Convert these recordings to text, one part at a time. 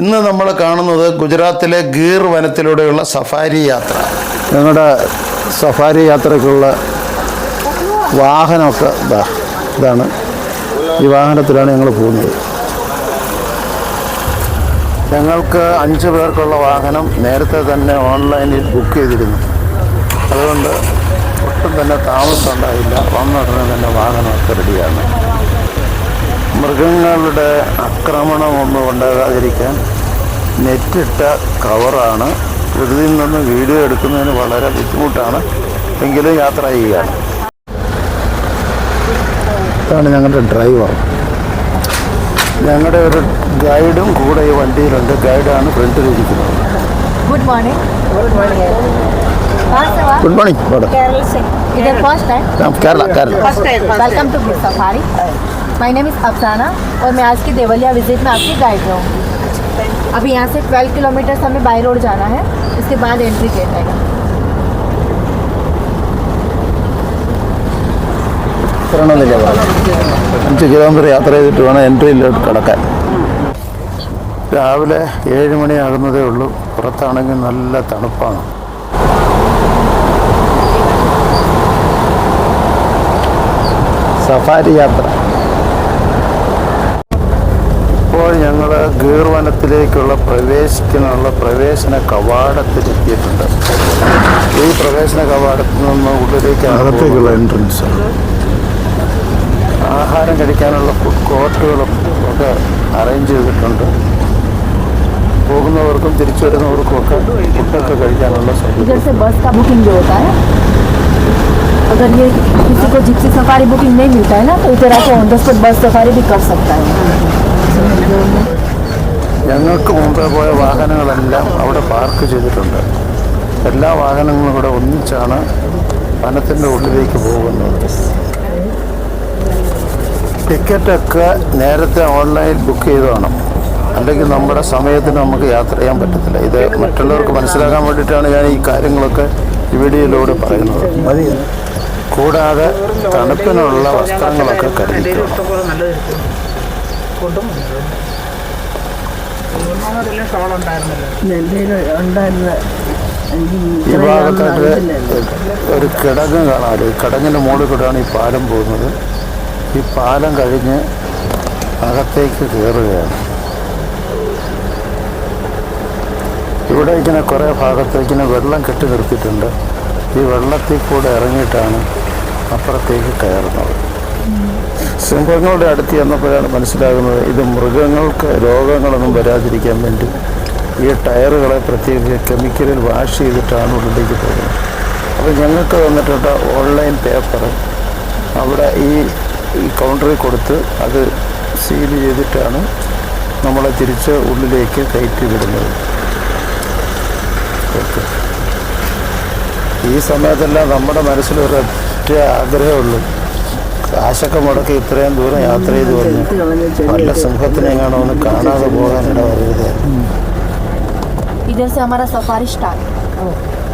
ഇന്ന് നമ്മൾ കാണുന്നത് ഗുജറാത്തിലെ ഗീർ വനത്തിലൂടെയുള്ള സഫാരി യാത്ര. ഞങ്ങളുടെ സഫാരി യാത്രയ്ക്കുള്ള വാഹനമൊക്കെ ഇതാണ്. ഈ വാഹനത്തിലാണ് ഞങ്ങൾ പോകുന്നത്. ഞങ്ങൾക്ക് 5 പേർക്കുള്ള വാഹനം നേരത്തെ തന്നെ ഓൺലൈനിൽ ബുക്ക് ചെയ്തിരുന്നു. അതുകൊണ്ട് ഒട്ടും തന്നെ താമസം ഉണ്ടായില്ല. വന്നുടനെ തന്നെ വാഹനമൊക്കെ റെഡിയാണ്. മൃഗങ്ങളുടെ ആക്രമണമൊന്നും ഉണ്ടാകാതിരിക്കാൻ നെറ്റിട്ട കവറാണ്. ഇതിൽ നിന്ന് വീഡിയോ എടുക്കുന്നതിന് വളരെ ബുദ്ധിമുട്ടാണ്, എങ്കിലും യാത്ര ചെയ്യുകയാണ്. ഇതാണ് ഞങ്ങളുടെ ഡ്രൈവർ. ഞങ്ങളുടെ ഒരു ഗൈഡും കൂടെ ഈ വണ്ടിയിലുണ്ട്. ഗൈഡാണ് ഫ്രണ്ടിലിരിക്കുന്നത്. Good morning. Good morning. इधर first time? Kerala. Welcome to Gir safari. My name is Afsana और मैं आज की देवलिया विजिट में आपकी गाइड रहूँगी. अभी यहाँ से 12 किलोमीटर हमें बाई रोड जाना है. इसके बाद एंट्री गेट आएगा. 5 കിലോമീറ്റർ യാത്ര ചെയ്തിട്ട് വേണം എൻട്രിയിലോട്ട് കിടക്കാൻ. രാവിലെ 7 മണിയാകുന്നതേ ഉള്ളൂ. പുറത്താണെങ്കിൽ നല്ല തണുപ്പാണ്. സഫാരി യാത്ര. ഇപ്പോൾ ഞങ്ങൾ ഗീർ വനത്തിലേക്കുള്ള പ്രവേശന കവാടത്തിലെത്തിയിട്ടുണ്ട്. ഈ പ്രവേശന കവാടത്തിൽ നിന്ന് ഉള്ളിലേക്ക് അകത്തേക്കുള്ള എൻട്രൻസ്. ആഹാരം കഴിക്കാനുള്ള ഫുഡ് കോർട്ടുകളും ഒക്കെ അറേഞ്ച് ചെയ്തിട്ടുണ്ട്. പോകുന്നവർക്കും തിരിച്ചു വരുന്നവർക്കും ഒക്കെ ഫുഡൊക്കെ കഴിക്കാനുള്ള सौकर्य. अगर ये किसी को जिप्सी सफारी बुकिंग नहीं मिलता है ना, तो इधर आके ऑन द स्पॉट बस सफारी भी कर सकता है. ഞങ്ങൾക്ക് മുമ്പേ പോയ വാഹനങ്ങളെല്ലാം അവിടെ പാർക്ക് ചെയ്തിട്ടുണ്ട്. എല്ലാ വാഹനങ്ങളും ഇവിടെ ഒന്നിച്ചാണ് വനത്തിൻ്റെ ഉള്ളിലേക്ക് പോകുന്നത്. ടിക്കറ്റൊക്കെ നേരത്തെ ഓൺലൈനിൽ ബുക്ക് ചെയ്ത് വേണം, അല്ലെങ്കിൽ നമ്മുടെ സമയത്തിന് നമുക്ക് യാത്ര ചെയ്യാൻ പറ്റത്തില്ല. ഇത് മറ്റുള്ളവർക്ക് മനസ്സിലാക്കാൻ വേണ്ടിയിട്ടാണ് ഞാൻ ഈ കാര്യങ്ങളൊക്കെ ഈ വീഡിയോയിലൂടെ പറയുന്നത്. കൂടാതെ തണുപ്പിനുള്ള വസ്ത്രങ്ങളൊക്കെ കരുതിക്കണം. ഈ ഭാഗത്തായിട്ട് ഒരു കിടങ്ങ് കാണാമല്ലോ. ഈ കിടങ്ങിൻ്റെ മുകളിൽ കൂടെയാണ് ഈ പാലം പോകുന്നത്. ഈ പാലം കഴിഞ്ഞ് അകത്തേക്ക് കയറുകയാണ്. ഇവിടെ ഇങ്ങനെ കുറേ ഭാഗത്ത് ഇങ്ങനെ വെള്ളം കെട്ടി നിർത്തിയിട്ടുണ്ട്. ഈ വെള്ളത്തിൽ കൂടെ ഇറങ്ങിയിട്ടാണ് അപ്പുറത്തേക്ക് കയറുന്നത്. സിംഹങ്ങളുടെ അടുത്ത് ചെന്നപ്പോഴാണ് മനസ്സിലാകുന്നത് ഇത് മൃഗങ്ങൾക്ക് രോഗങ്ങളൊന്നും വരാതിരിക്കാൻ വേണ്ടി ഈ ടയറുകളെ പ്രത്യേകിച്ച് കെമിക്കലിൽ വാഷ് ചെയ്തിട്ടാണ് ഉള്ളിലേക്ക് പോകുന്നത്. അപ്പോൾ ഞങ്ങൾക്ക് തന്നിട്ടുള്ള ഓൺലൈൻ പേപ്പർ അവിടെ ഈ കൗണ്ടറിൽ കൊടുത്ത് അത് സീൽ ചെയ്തിട്ടാണ് നമ്മളെ തിരിച്ച് ഉള്ളിലേക്ക് കയറ്റി വിടുന്നത്. ഈ സമയത്തെല്ലാം നമ്മുടെ മനസ്സിലൊരൊറ്റ ആഗ്രഹമുള്ളൂ, കാശൊക്കെ മുടക്കി ഇത്രയും ദൂരം യാത്ര ചെയ്ത് വന്നു നല്ല സിംഹത്തിനെ എങ്ങാണോ ഒന്ന് കാണാതെ പോകാൻ ഇടവരരുത്. इधर से हमारा सफारी स्टार्ट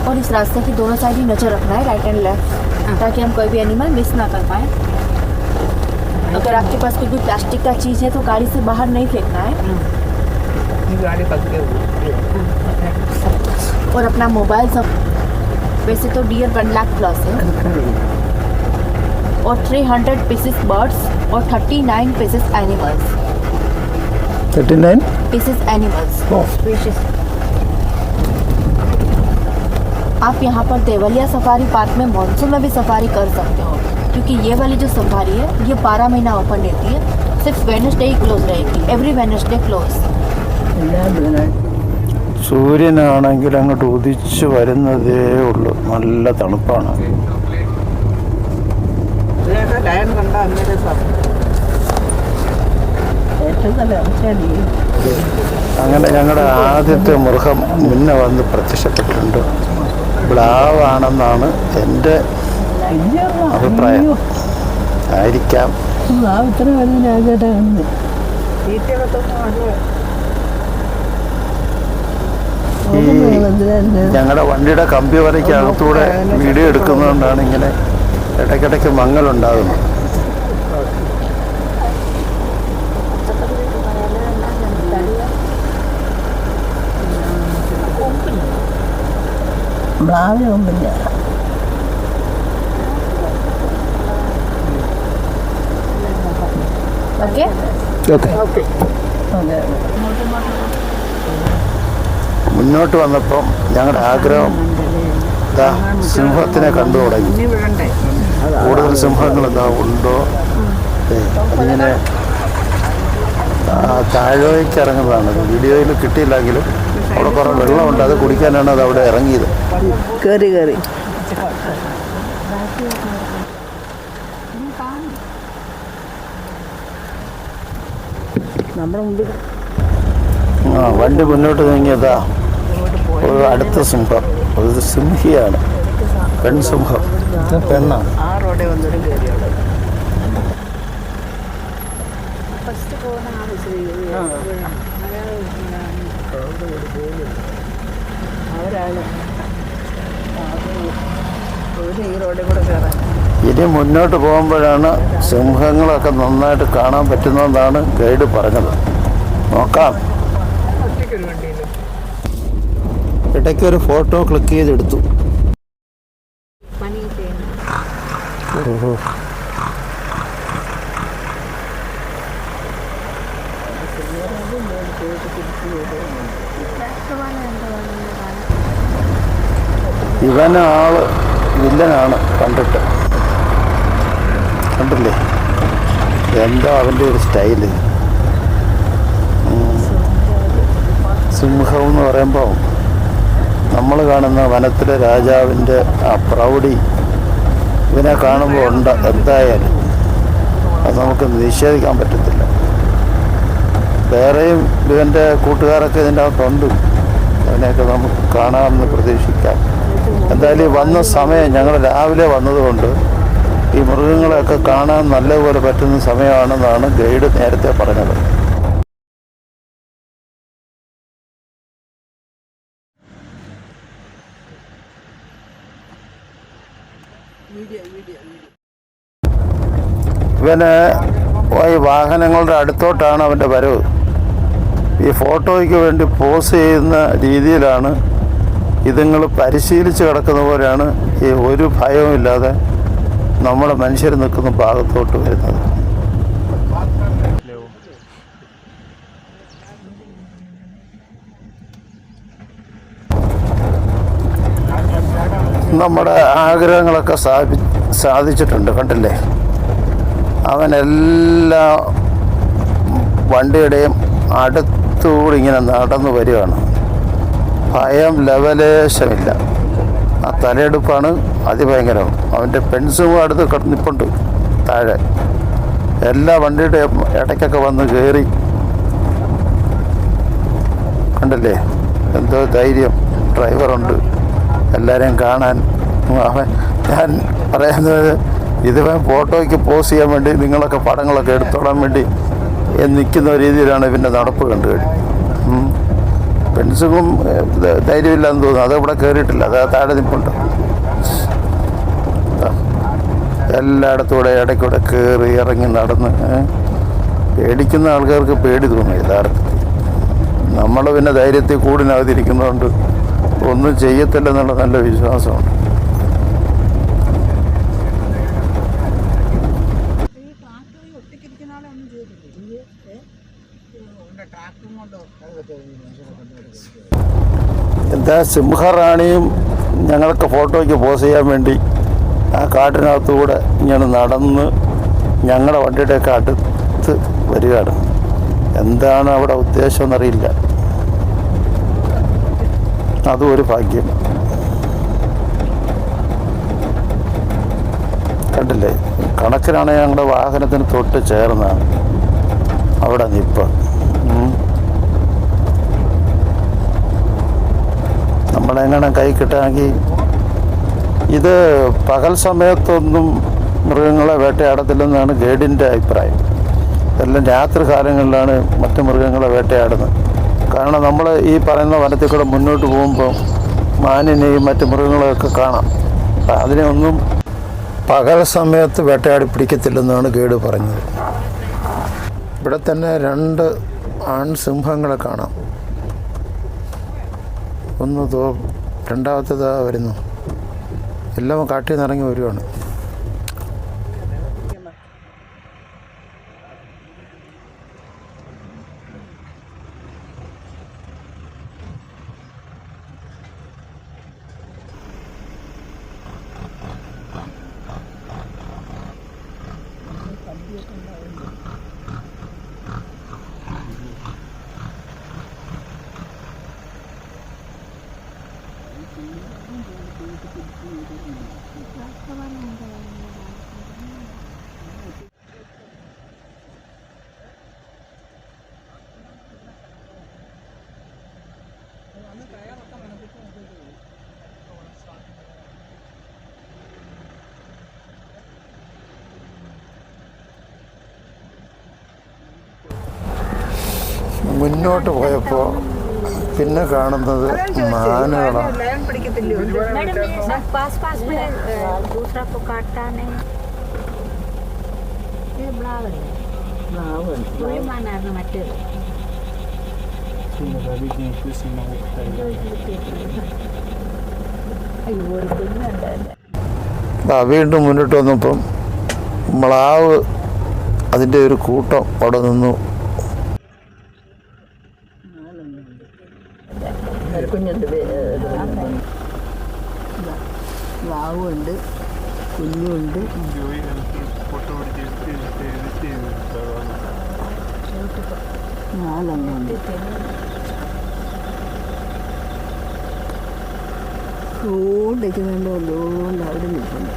और इस रास्ते की दोनों साइड ही नजर रखना है, राइट एंड लेफ्ट, ताकि हम कोई भी एनिमल मिस ना कर पाए. अगर आपके पास कोई भी प्लास्टिक का चीज़ है तो गाड़ी से बाहर नहीं फेंकना है. और अपना मोबाइल सब, वैसे तो डियर 1 लाख प्लस है, और 300 पीसेस बर्ड्स और 39 पीसेस एनिमल्स. 39 pieces animals. आप यहाँ पर देवलिया सफारी पार्क में मानसून में भी सफारी कर सकते हो, क्योंकि ये वाली जो सफारी है ये 12 महीना ओपन रहती है. सिर्फ वेडनेसडे ही क्लोज रहेगी. Every Wednesday close. സൂര്യനാണെങ്കിൽ അങ്ങോട്ട് ഉദിച്ചു വരുന്നതേ ഉള്ളൂ. നല്ല തണുപ്പാണ്. അങ്ങനെ ഞങ്ങളുടെ ആദ്യത്തെ മൃഗം മുന്നേ വന്ന് പ്രത്യക്ഷപ്പെട്ടിട്ടുണ്ട്. ബ്ലാവാണെന്നാണ് എൻ്റെ അഭിപ്രായം. ആയിരിക്കാം. ഈ ഞങ്ങളുടെ വണ്ടിയുടെ കമ്പി വരയ്ക്ക് അകത്തൂടെ വീഡിയോ എടുക്കുന്നതുകൊണ്ടാണ് ഇങ്ങനെ ഇടയ്ക്കിടയ്ക്ക് മങ്ങലുണ്ടാകുന്നത്. ബ്ലാവിന് മുമ്പില്ല. Okay okay. അതെ മുന്നോട്ട് വന്നപ്പം ഞങ്ങളുടെ ആഗ്രഹം ഇതാ സിംഹത്തിനെ കണ്ടു തുടങ്ങി. കൂടുതൽ സിംഹങ്ങൾ ഇതാ ഉണ്ടോ. ഇങ്ങനെ താഴേക്ക് ഇറങ്ങുന്നതാണ്. വീഡിയോയിൽ കിട്ടിയില്ലെങ്കിലും അവിടെ കുറേ വെള്ളമുണ്ട്, അത് കുടിക്കാനാണ് അത് അവിടെ ഇറങ്ങിയത്. കയറി നമ്മുടെ മുമ്പിൽ വണ്ടി മുന്നോട്ട് നീങ്ങിയതാ ഒരു അടുത്ത സിംഹം. ഒരു സിംഹിയാണ്, പെൺസിംഹം. പെണ്ണാണ്. ആ റോഡേ വന്നൊരു കയറിയോളൂ. അവരാണ് ഈ റോഡിൽ കൂടെ കയറാൻ. ഇനി മുന്നോട്ട് പോകുമ്പോഴാണ് സിംഹങ്ങളൊക്കെ നന്നായിട്ട് കാണാൻ പറ്റുന്നതെന്നാണ് ഗൈഡ് പറഞ്ഞത്. നോക്കാം. ഇടയ്ക്ക് ഒരു ഫോട്ടോ ക്ലിക്ക് ചെയ്തെടുത്തു. ഓഹോ. ഇവന് ആള് വില്ലനാണ് കണ്ടിട്ട്. കണ്ടില്ലേ എന്താ അവൻ്റെ ഒരു സ്റ്റൈല്. സിംഹം എന്ന് പറയുമ്പോൾ നമ്മൾ കാണുന്ന വനത്തിലെ രാജാവിൻ്റെ ആ പ്രൗഢി ഇവനെ കാണുമ്പോൾ ഉണ്ട്. എന്തായാലും അത് നമുക്ക് നിഷേധിക്കാൻ പറ്റത്തില്ല. വേറെയും ഇവൻ്റെ കൂട്ടുകാരൊക്കെ ഇതിൻ്റെ അകത്തുണ്ട്. അതിനെയൊക്കെ നമുക്ക് കാണാമെന്ന് പ്രതീക്ഷിക്കാം. എന്തായാലും ഈ വന്ന സമയം ഞങ്ങൾ രാവിലെ വന്നതുകൊണ്ട് ഈ മൃഗങ്ങളെയൊക്കെ കാണാൻ നല്ലപോലെ പറ്റുന്ന സമയമാണെന്നാണ് ഗൈഡ് നേരത്തെ പറഞ്ഞത്. ഇവന് ഈ വാഹനങ്ങളുടെ അടുത്തോട്ടാണ് അവൻ്റെ വരവ്. ഈ ഫോട്ടോയ്ക്ക് വേണ്ടി പോസ് ചെയ്യുന്ന രീതിയിലാണ് ഇതുങ്ങൾ പരിശീലിച്ച് കിടക്കുന്ന പോലെയാണ് ഈ ഒരു ഭയവും ഇല്ലാതെ നമ്മുടെ മനുഷ്യർ നിൽക്കുന്ന ഭാഗത്തോട്ട് വരുന്നത്. നമ്മുടെ ആഗ്രഹങ്ങളൊക്കെ സാധിച്ചിട്ടുണ്ട്. കണ്ടില്ലേ, അവനെല്ലാ വണ്ടിയുടെയും അടുത്തുകൂടി ഇങ്ങനെ നടന്നു വരികയാണ്. ഭയം ലെവലേശമില്ല. ആ തലയെടുപ്പാണ് അതിഭയങ്കരം. അവൻ്റെ പെൻസും അടുത്ത് നിൽപ്പുണ്ട് താഴെ. എല്ലാ വണ്ടിയുടെയും ഇടയ്ക്കൊക്കെ വന്ന് കയറി. കണ്ടില്ലേ എന്തോ ധൈര്യം. ഡ്രൈവറുണ്ട് എല്ലാവരെയും കാണാൻ. ഞാൻ പറയുന്നത് ഇതിവൻ ഫോട്ടോയ്ക്ക് പോസ് ചെയ്യാൻ വേണ്ടി നിങ്ങളൊക്കെ പടങ്ങളൊക്കെ എടുത്തോളാൻ വേണ്ടി നിൽക്കുന്ന രീതിയിലാണ് ഇവൻ്റെ നടപ്പ് കണ്ടു കഴിഞ്ഞു. പെൻസും ധൈര്യമില്ലാന്ന് തോന്നുന്നു. അതവിടെ കയറിയിട്ടില്ല, അത് താഴെ നിൽപ്പുണ്ട്. എല്ലായിടത്തൂടെ ഇടയ്ക്കൂടെ കയറി ഇറങ്ങി നടന്ന് പേടിക്കുന്ന ആൾക്കാർക്ക് പേടി തോന്നും യഥാർത്ഥത്തിൽ. നമ്മൾ പിന്നെ ധൈര്യത്തിൽ കൂടിനകത്തിരിക്കുന്നതുകൊണ്ട് ഒന്നും ചെയ്യത്തില്ലെന്നുള്ള നല്ല വിശ്വാസമുണ്ട്. എന്താ സിംഹറാണിയും ഞങ്ങൾക്ക് ഫോട്ടോയ്ക്ക് പോസ് ചെയ്യാൻ വേണ്ടി ആ കാട്ടിനകത്തുകൂടെ ഇങ്ങനെ നടന്ന് ഞങ്ങളുടെ വണ്ടിയുടെയൊക്കെ അടുത്ത് വരികയാണ്. എന്താണ് അവിടെ ഉദ്ദേശം എന്നറിയില്ല. അതും ഒരു ഭാഗ്യം. കണ്ടില്ലേ, കണക്കിനാണ് ഞങ്ങളുടെ വാഹനത്തിന് തൊട്ട് ചേർന്നാണ് അവിടെ നിൽപ്പ്. നമ്മളെങ്ങനെ കൈ കിട്ടുകയാണെങ്കിൽ ഇത് പകൽ സമയത്തൊന്നും മൃഗങ്ങളെ വേട്ടയാടത്തില്ലെന്നാണ് ഗൈഡിൻ്റെ അഭിപ്രായം. എല്ലാം രാത്രി കാലങ്ങളിലാണ് മറ്റു മൃഗങ്ങളെ വേട്ടയാടുന്നത്. കാരണം നമ്മൾ ഈ പറയുന്ന വനത്തിൽ കൂടെ മുന്നോട്ട് പോകുമ്പോൾ മാനിനെയും മറ്റു മൃഗങ്ങളെയൊക്കെ കാണാം. അതിനെ ഒന്നും പകൽ സമയത്ത് വേട്ടയാടി പിടിക്കത്തില്ലെന്നാണ് ഗൈഡ് പറഞ്ഞത്. ഇവിടെ തന്നെ 2 ആൺസിംഹങ്ങളെ കാണാം. ഒന്ന് രണ്ടാമത്തേത് വരുന്നു. എല്ലാം കാട്ടിൽ നിന്ന് ഇറങ്ങി വരുവാണ്. മുന്നോട്ട് പോയപ്പോൾ പിന്നെ കാണുന്നത് മാനുകളാണ്. ലയൺ പിടിക്കത്തില്ലയോ? मैडम पास पास में दूसरा को काटता नहीं ये ब्लावरी പുള്ളിമാനായിരുന്നു മറ്റേത്. അയ്യോ ഒരു കുഞ്ഞുണ്ടായിരുന്നു. വീണ്ടും മുന്നോട്ട് വന്നപ്പം മ്ലാവ് അതിൻ്റെ ഒരു കൂട്ടം അവിടെ നിന്നു. കുഞ്ഞുണ്ട്, വാവുണ്ട്, കുഞ്ഞുണ്ട്. നാലെണ്ണുണ്ട്. ഓണ്ടൊക്കെ വേണ്ടോ അതുകൊണ്ട് അവിടെ നിൽക്കുന്നു.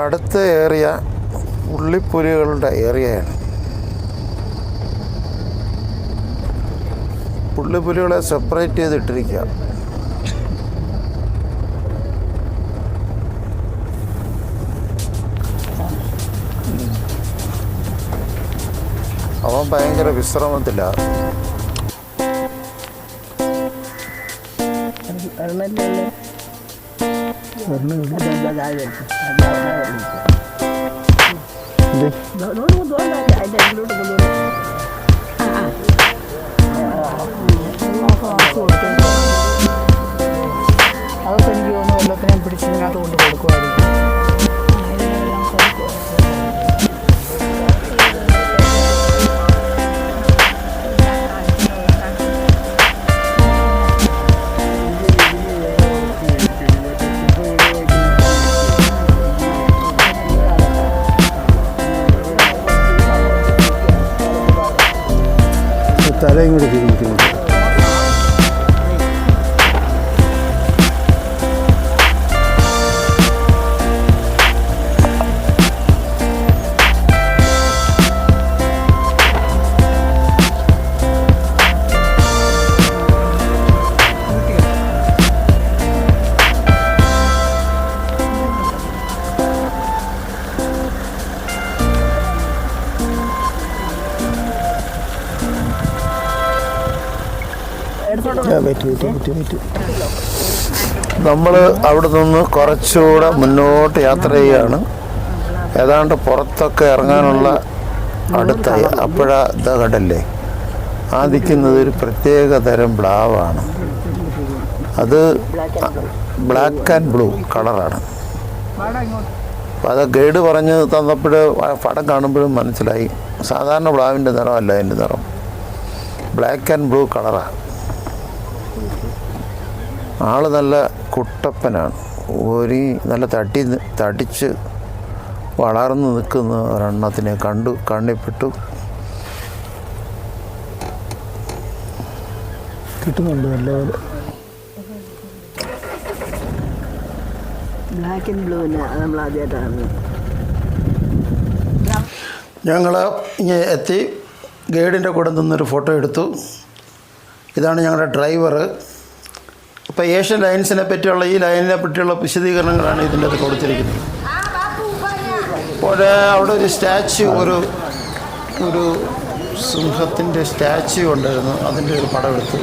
അടുത്ത ഏരിയ പുള്ളിപ്പുലികളുടെ ഏരിയയാണ്. പുള്ളിപ്പുലികളെ സെപ്പറേറ്റ് ചെയ്തിട്ടിരിക്കുക. അവൻ ഭയങ്കര വിശ്രമത്തിലാണ്. അതൊക്കെ എനിക്ക് തോന്നുന്നു എല്ലാത്തിനെയും പിടിച്ചതിനകത്ത് കൊണ്ട് കൊടുക്കുമായിരിക്കും. തലയും കൂടി തിരിക്കുന്നു. നമ്മൾ അവിടെ നിന്ന് കുറച്ചുകൂടെ മുന്നോട്ട് യാത്ര ചെയ്യുകയാണ്. ഏതാണ്ട് പുറത്തൊക്കെ ഇറങ്ങാനുള്ള അടുത്തായി. അപ്പോഴാ ഇതാ കണ്ടല്ലേ, ആ നിൽക്കുന്നത് ഒരു പ്രത്യേക തരം ബ്ലാവാണ്. അത് ബ്ലാക്ക് ആൻഡ് ബ്ലൂ കളറാണ്. അപ്പോൾ അത് ഗൈഡ് പറഞ്ഞ് തന്നപ്പോൾ പടം കാണുമ്പോഴും മനസ്സിലായി സാധാരണ ബ്ലാവിൻ്റെ നിറമല്ല, അതിൻ്റെ നിറം ബ്ലാക്ക് ആൻഡ് ബ്ലൂ കളറാണ്. ആൾ നല്ല കുട്ടപ്പനാണ്. ഒരു നല്ല തടിച്ച് വളർന്നു നിൽക്കുന്ന ഒരെണ്ണത്തിനെ കണ്ണിപ്പെട്ടു. കിട്ടുന്നുണ്ട് നല്ലപോലെ. ബ്ലാക്ക് ആൻഡ് ബ്ലൂ നമ്മൾ ആദ്യമായിട്ടാണ്. ഞങ്ങൾ ഇങ്ങനെ എത്തി. ഗൈഡിൻ്റെ കൂടെ നിന്നൊരു ഫോട്ടോ എടുത്തു. ഇതാണ് ഞങ്ങളുടെ ഡ്രൈവർ. ഇപ്പോൾ ഏഷ്യൻ ലൈൻസിനെ പറ്റിയുള്ള ഈ ലൈനിനെ പറ്റിയുള്ള വിശദീകരണങ്ങളാണ് ഇതിൻ്റെ അത് കൊടുത്തിരിക്കുന്നത്. അപ്പോൾ അവിടെ ഒരു സ്റ്റാച്യു ഒരു സിംഹത്തിൻ്റെ സ്റ്റാച്യു ഉണ്ടായിരുന്നു, അതിൻ്റെ ഒരു പടം എടുത്തു.